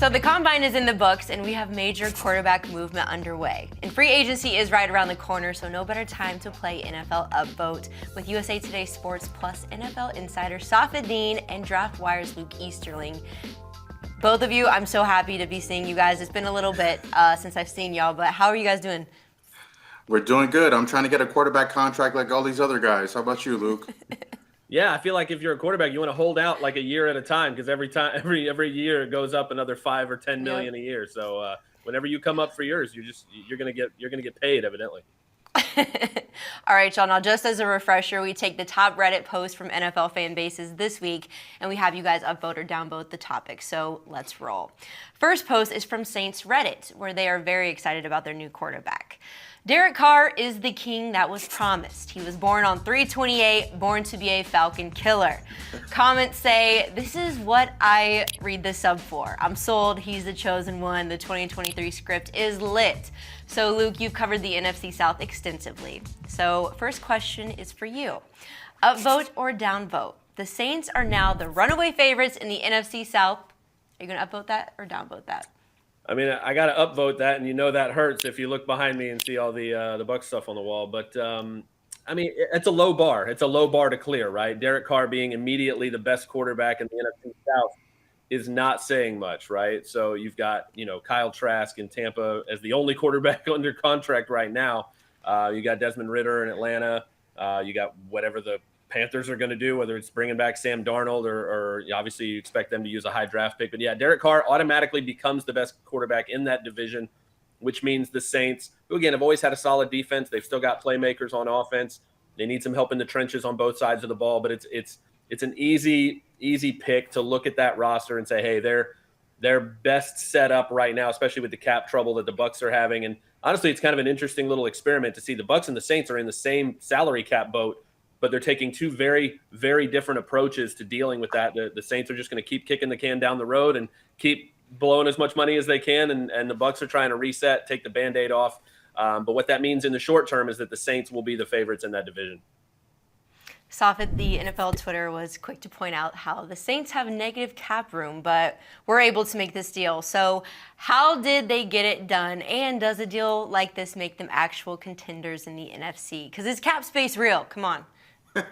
So the Combine is in the books, and we have major quarterback movement underway. And free agency is right around the corner, so no better time to play NFL Upvote with USA Today Sports Plus NFL insider Safid, Deen, and Draft Wire's Luke Easterling. Both of you, I'm so happy to be seeing you guys. It's been a little bit since I've seen y'all, but how are you guys doing? We're doing good. I'm trying to get a quarterback contract like all these other guys. How about you, Luke? Yeah, I feel like if you're a quarterback, you want to hold out like a year at a time because every year it goes up another 5 or 10 million a year. So whenever you come up for yours, you're gonna get paid, evidently. All right, y'all. Now, just as a refresher, we take the top Reddit posts from NFL fan bases this week, and we have you guys upvote or downvote the topic. So let's roll. First post is from Saints Reddit, where they are very excited about their new quarterback. Derek Carr is the king that was promised. He was born on 3/28, born to be a Falcon killer. Comments say, this is what I read the sub for. I'm sold. He's the chosen one. The 2023 script is lit. So, Luke, you've covered the NFC South extensively. So, first question is for you. Upvote or downvote? The Saints are now the runaway favorites in the NFC South. Are you going to upvote that or downvote that? I mean, I got to upvote that, and you know that hurts if you look behind me and see all the Bucs stuff on the wall. But, I mean, it's a low bar. It's a low bar to clear, right? Derek Carr being immediately the best quarterback in the NFC South is not saying much, right? So you've got, Kyle Trask in Tampa as the only quarterback under contract right now. You got Desmond Ridder in Atlanta. You got whatever the Panthers are going to do, whether it's bringing back Sam Darnold or obviously you expect them to use a high draft pick. But yeah, Derek Carr automatically becomes the best quarterback in that division, which means the Saints, who again have always had a solid defense, they've still got playmakers on offense. They need some help in the trenches on both sides of the ball, but it's an easy pick to look at that roster and say, hey, they're best set up right now, especially with the cap trouble that the Bucs are having. And honestly, it's kind of an interesting little experiment to see the Bucs and the Saints are in the same salary cap boat, but they're taking two very, very different approaches to dealing with that. The Saints are just going to keep kicking the can down the road and keep blowing as much money as they can, and the Bucs are trying to reset, take the Band-Aid off. But what that means in the short term is that the Saints will be the favorites in that division. Safid, the NFL Twitter was quick to point out how the Saints have negative cap room, but we're able to make this deal. So how did they get it done? And does a deal like this make them actual contenders in the NFC? Because is cap space real? Come on. I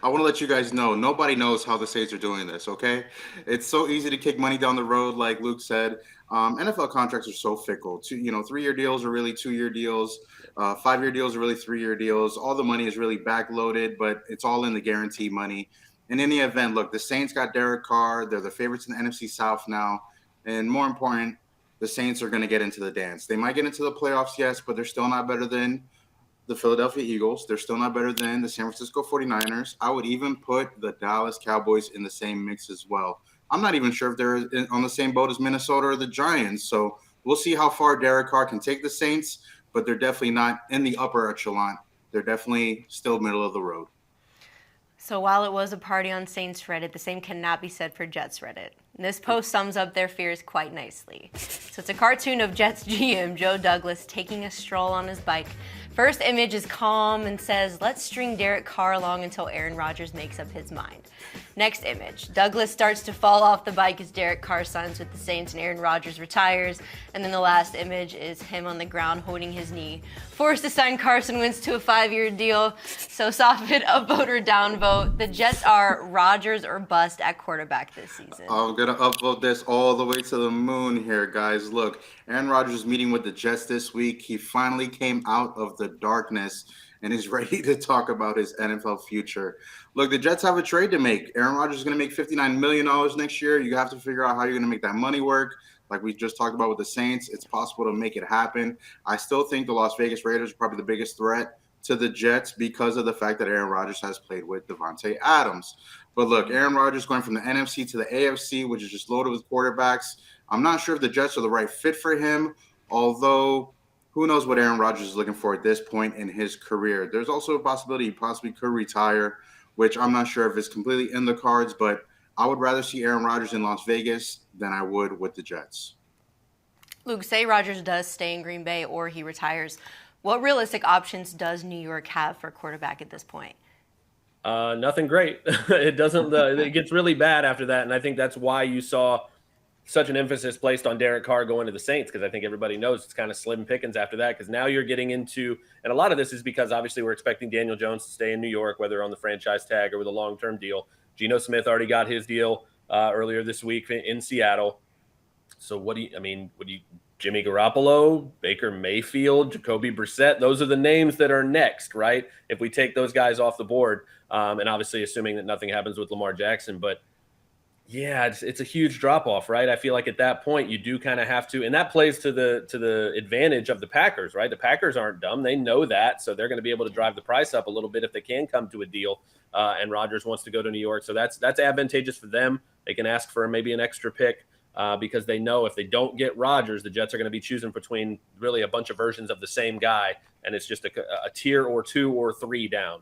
want to let you guys know, nobody knows how the Saints are doing this, okay? It's so easy to kick money down the road, like Luke said. NFL contracts are so fickle. 3-year deals are really 2-year deals. 5-year deals are really 3-year deals. All the money is really backloaded, but it's all in the guarantee money. And in the event, look, the Saints got Derek Carr. They're the favorites in the NFC South now. And more important, the Saints are going to get into the dance. They might get into the playoffs, yes, but they're still not better than the Philadelphia Eagles. They're still not better than the San Francisco 49ers. I would even put the Dallas Cowboys in the same mix as well. I'm not even sure if they're on the same boat as Minnesota or the Giants. So we'll see how far Derek Carr can take the Saints, but they're definitely not in the upper echelon. They're definitely still middle of the road. So while it was a party on Saints Reddit, the same cannot be said for Jets Reddit. And this post sums up their fears quite nicely. So it's a cartoon of Jets GM Joe Douglas taking a stroll on his bike. First image is calm and says, let's string Derek Carr along until Aaron Rodgers makes up his mind. Next image, Douglas starts to fall off the bike as Derek Carr signs with the Saints and Aaron Rodgers retires. And then the last image is him on the ground holding his knee. Forced to sign Carson Wentz to a 5-year deal. So Safid, upvote or downvote. The Jets are Rodgers or bust at quarterback this season. I'm going to upvote this all the way to the moon here, guys. Look, Aaron Rodgers is meeting with the Jets this week. He finally came out of the darkness and is ready to talk about his NFL future. Look, the Jets have a trade to make. Aaron Rodgers is going to make $59 million next year. You have to figure out how you're going to make that money work. Like we just talked about with the Saints, it's possible to make it happen. I still think the Las Vegas Raiders are probably the biggest threat to the Jets because of the fact that Aaron Rodgers has played with Devontae Adams. But look, Aaron Rodgers going from the NFC to the AFC, which is just loaded with quarterbacks. I'm not sure if the Jets are the right fit for him, although who knows what Aaron Rodgers is looking for at this point in his career. There's also a possibility he possibly could retire, which I'm not sure if it's completely in the cards, but I would rather see Aaron Rodgers in Las Vegas than I would with the Jets. Luke, say Rodgers does stay in Green Bay or he retires. What realistic options does New York have for quarterback at this point? Nothing great. It doesn't. It gets really bad after that, and I think that's why you saw such an emphasis placed on Derek Carr going to the Saints, because I think everybody knows it's kind of slim pickings after that, because now you're getting into, and a lot of this is because obviously we're expecting Daniel Jones to stay in New York, whether on the franchise tag or with a long-term deal. Geno Smith already got his deal earlier this week in Seattle. So Jimmy Garoppolo, Baker Mayfield, Jacoby Brissett, those are the names that are next, right? If we take those guys off the board, and obviously assuming that nothing happens with Lamar Jackson, but yeah, it's a huge drop-off, right? I feel like at that point you do kind of have to, and that plays to the advantage of the Packers, right? The Packers aren't dumb. They know that, so they're going to be able to drive the price up a little bit if they can come to a deal, and Rodgers wants to go to New York. So that's advantageous for them. They can ask for maybe an extra pick because they know if they don't get Rodgers, the Jets are going to be choosing between really a bunch of versions of the same guy, and it's just a tier or two or three down.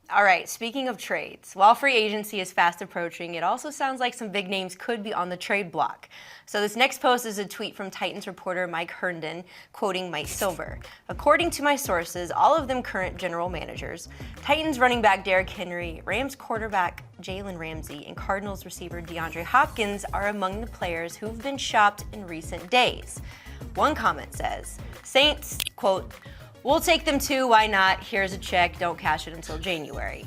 All right, speaking of trades, while free agency is fast approaching, it also sounds like some big names could be on the trade block. So this next post is a tweet from Titans reporter Mike Herndon, quoting Mike Silver. According to my sources, all of them current general managers, Titans running back Derrick Henry, Rams quarterback Jalen Ramsey, and Cardinals receiver DeAndre Hopkins are among the players who've been shopped in recent days. One comment says, Saints, quote, "We'll take them too, why not? Here's a check, don't cash it until January."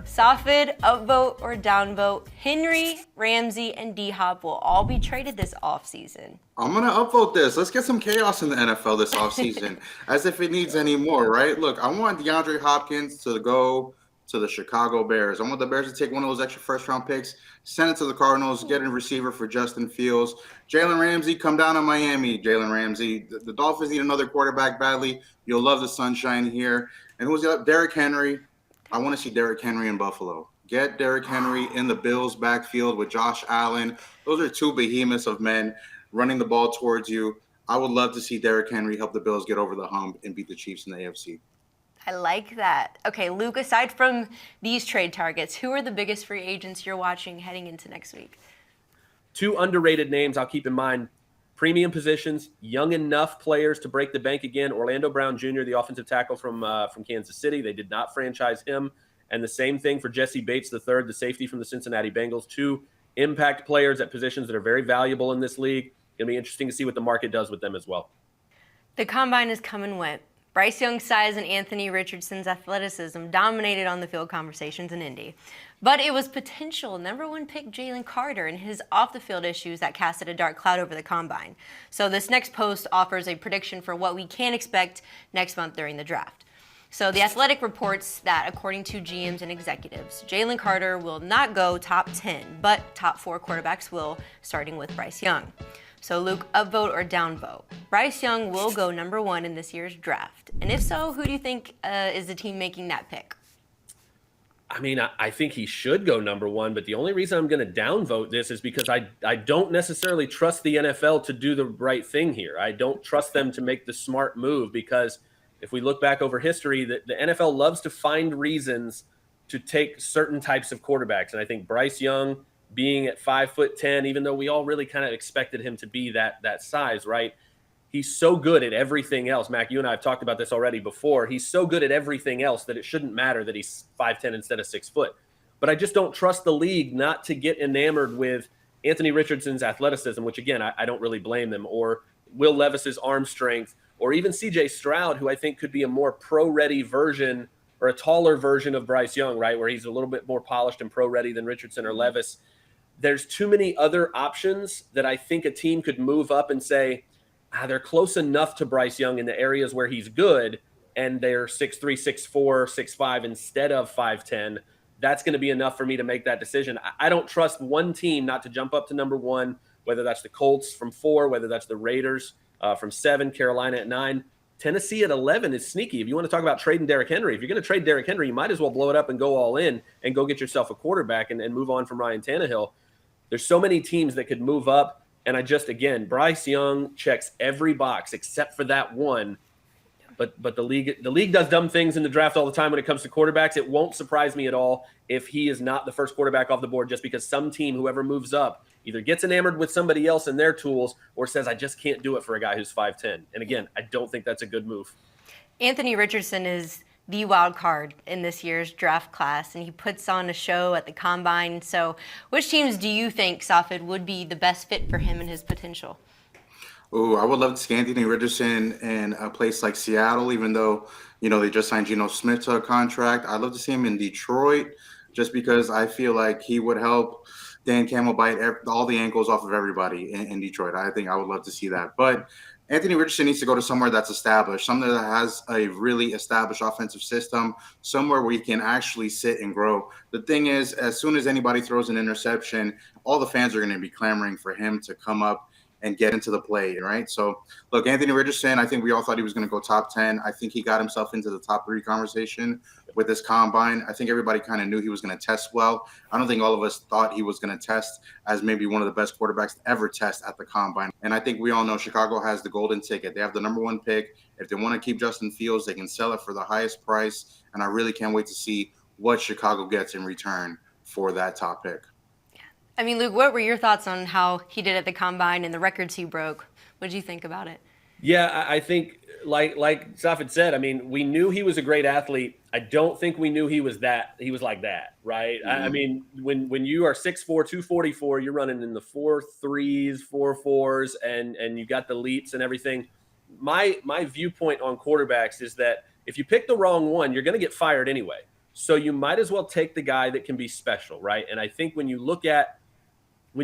Safid, upvote or downvote, Henry, Ramsey, and D-Hop will all be traded this offseason. I'm going to upvote this. Let's get some chaos in the NFL this offseason, as if it needs any more, right? Look, I want DeAndre Hopkins to go to the Chicago Bears. I want the Bears to take one of those extra first-round picks, send it to the Cardinals, get a receiver for Justin Fields. Jalen Ramsey, come down to Miami, Jalen Ramsey. The Dolphins need another quarterback badly. You'll love the sunshine here. And who's the other? Derrick Henry. I want to see Derrick Henry in Buffalo. Get Derrick Henry in the Bills' backfield with Josh Allen. Those are two behemoths of men running the ball towards you. I would love to see Derrick Henry help the Bills get over the hump and beat the Chiefs in the AFC. I like that. Okay, Luke, aside from these trade targets, who are the biggest free agents you're watching heading into next week? Two underrated names I'll keep in mind. Premium positions, young enough players to break the bank again. Orlando Brown Jr., the offensive tackle from Kansas City. They did not franchise him. And the same thing for Jesse Bates III, the safety from the Cincinnati Bengals. Two impact players at positions that are very valuable in this league. It'll be interesting to see what the market does with them as well. The combine has come and went. Bryce Young's size and Anthony Richardson's athleticism dominated on the field conversations in Indy. But it was potential number one pick Jalen Carter and his off-the-field issues that casted a dark cloud over the combine. So this next post offers a prediction for what we can expect next month during the draft. So The Athletic reports that, according to GMs and executives, Jalen Carter will not go top 10, but top 4 quarterbacks will, starting with Bryce Young. So Luke, upvote or downvote? Bryce Young will go number 1 in this year's draft. And if so, who do you think is the team making that pick? I mean, I think he should go number 1, but the only reason I'm going to downvote this is because I don't necessarily trust the NFL to do the right thing here. I don't trust them to make the smart move, because if we look back over history, the NFL loves to find reasons to take certain types of quarterbacks. And I think Bryce Young, being at 5'10", even though we all really kind of expected him to be that size, right? He's so good at everything else. Mac, you and I have talked about this already before. He's so good at everything else that it shouldn't matter that he's 5'10" instead of 6 foot. But I just don't trust the league not to get enamored with Anthony Richardson's athleticism, which, again, I don't really blame them, or Will Levis's arm strength, or even C.J. Stroud, who I think could be a more pro-ready version or a taller version of Bryce Young, right, where he's a little bit more polished and pro-ready than Richardson or Levis. There's too many other options that I think a team could move up and say, they're close enough to Bryce Young in the areas where he's good, and they're 6'3", 6'4", 6'5", instead of 5'10". That's going to be enough for me to make that decision. I don't trust one team not to jump up to number 1, whether that's the Colts from 4, whether that's the Raiders from 7, Carolina at 9. Tennessee at 11 is sneaky. If you want to talk about trading Derrick Henry, if you're going to trade Derrick Henry, you might as well blow it up and go all in and go get yourself a quarterback and move on from Ryan Tannehill. There's so many teams that could move up. And again, Bryce Young checks every box except for that one. But the league does dumb things in the draft all the time when it comes to quarterbacks. It won't surprise me at all if he is not the first quarterback off the board, just because some team, whoever moves up, either gets enamored with somebody else and their tools or says, I just can't do it for a guy who's 5'10". And again, I don't think that's a good move. Anthony Richardson is the wild card in this year's draft class, and he puts on a show at the combine. So which teams do you think, Safid, would be the best fit for him and his potential? Oh, I would love to see Anthony Richardson in a place like Seattle, even though, they just signed Geno Smith to a contract. I'd love to see him in Detroit just because I feel like he would help Dan Campbell bite all the ankles off of everybody in Detroit. I think I would love to see that. But Anthony Richardson needs to go to somewhere that's established, somewhere that has a really established offensive system, somewhere where he can actually sit and grow. The thing is, as soon as anybody throws an interception, all the fans are going to be clamoring for him to come up and get into the play, right? So, look, Anthony Richardson, I think we all thought he was going to go top 10. I think he got himself into the top 3 conversation with this combine. I think everybody kind of knew he was going to test well. I don't think all of us thought he was going to test as maybe one of the best quarterbacks to ever test at the combine. And I think we all know Chicago has the golden ticket. They have the number 1 pick. If they want to keep Justin Fields, they can sell it for the highest price. And I really can't wait to see what Chicago gets in return for that top pick. I mean, Luke, what were your thoughts on how he did at the combine and the records he broke? What did you think about it? Yeah, I think like Safid said, I mean, we knew he was a great athlete. I don't think we knew he was like that, right? Mm-hmm. I mean, when you are 6'4", 244, you're running in the 4.3s, 4.4s, and you got the leaps and everything. My viewpoint on quarterbacks is that if you pick the wrong one, you're going to get fired anyway. So you might as well take the guy that can be special, right? And I think when you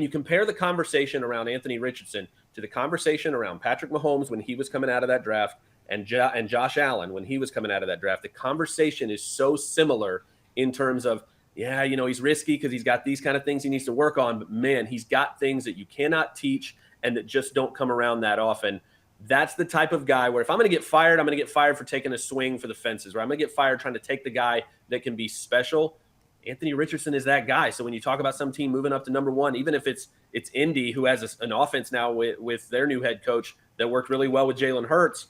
compare the conversation around Anthony Richardson to the conversation around Patrick Mahomes when he was coming out of that draft and Josh Allen when he was coming out of that draft, the conversation is so similar in terms of, he's risky because he's got these kind of things he needs to work on. But, man, he's got things that you cannot teach and that just don't come around that often. That's the type of guy where if I'm going to get fired, I'm going to get fired for taking a swing for the fences, or I'm going to get fired trying to take the guy that can be special. Anthony Richardson is that guy. So when you talk about some team moving up to number 1, even if it's Indy, who has an offense now with their new head coach that worked really well with Jalen Hurts,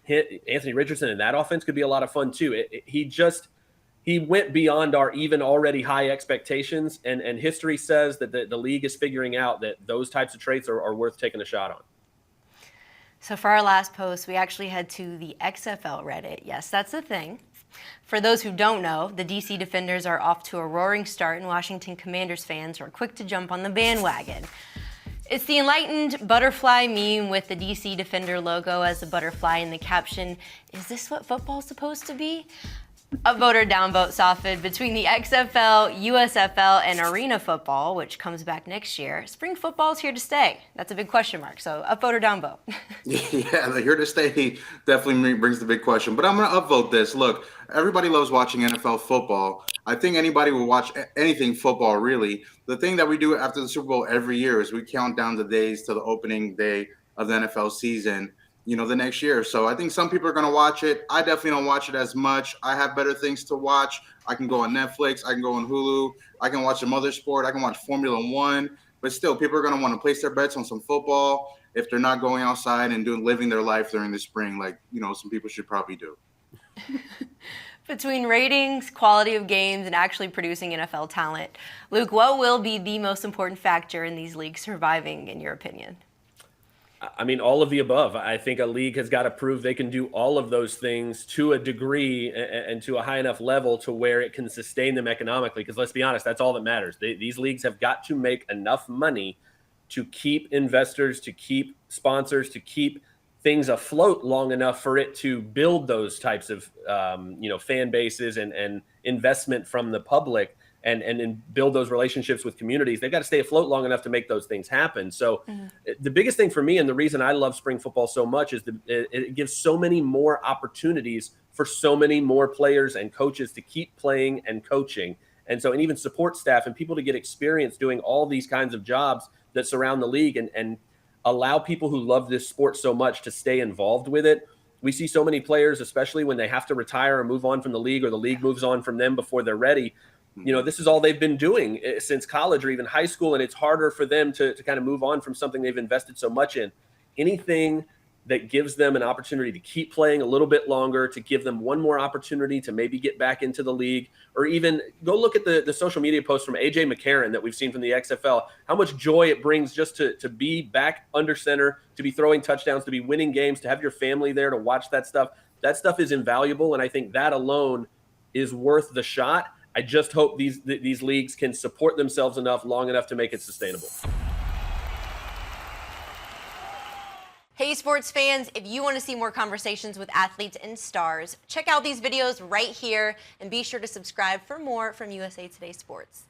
Anthony Richardson in that offense could be a lot of fun too. He went beyond our even already high expectations, and history says that the league is figuring out that those types of traits are worth taking a shot on. So for our last post, we actually head to the XFL Reddit. Yes, that's the thing. For those who don't know, the DC Defenders are off to a roaring start, and Washington Commanders fans are quick to jump on the bandwagon. It's the enlightened butterfly meme with the DC Defender logo as a butterfly in the caption, "Is this what football's supposed to be?" Upvote or downvote, Safid, between the XFL, USFL, and arena football, which comes back next year. Spring football is here to stay. That's a big question mark, so upvote or downvote. Yeah, the here to stay definitely brings the big question. But I'm going to upvote this. Look, everybody loves watching NFL football. I think anybody will watch anything football, really. The thing that we do after the Super Bowl every year is we count down the days to the opening day of the NFL season, the next year. So I think some people are going to watch it. I definitely don't watch it as much. I have better things to watch. I can go on Netflix. I can go on Hulu. I can watch some other sport. I can watch Formula One. But still, people are going to want to place their bets on some football if they're not going outside and living their life during the spring like, some people should probably do. Between ratings, quality of games, and actually producing NFL talent, Luke, what will be the most important factor in these leagues surviving, in your opinion? I mean, all of the above. I think a league has got to prove they can do all of those things to a degree and to a high enough level to where it can sustain them economically. Because let's be honest, that's all that matters. These leagues have got to make enough money to keep investors, to keep sponsors, to keep things afloat long enough for it to build those types of, fan bases and investment from the public. And build those relationships with communities. They've got to stay afloat long enough to make those things happen. So the biggest thing for me, and the reason I love spring football so much, is it gives so many more opportunities for so many more players and coaches to keep playing and coaching. And even support staff and people to get experience doing all these kinds of jobs that surround the league and allow people who love this sport so much to stay involved with it. We see so many players, especially when they have to retire or move on from the league, or the league moves on from them before they're ready. This is all they've been doing since college or even high school, and it's harder for them to kind of move on from something they've invested so much in. Anything that gives them an opportunity to keep playing a little bit longer, to give them one more opportunity to maybe get back into the league, or even go look at the social media posts from A.J. McCarron that we've seen from the XFL, how much joy it brings just to be back under center, to be throwing touchdowns, to be winning games, to have your family there to watch that stuff. That stuff is invaluable, and I think that alone is worth the shot. I just hope these leagues can support themselves long enough to make it sustainable. Hey sports fans, if you want to see more conversations with athletes and stars, check out these videos right here and be sure to subscribe for more from USA Today Sports.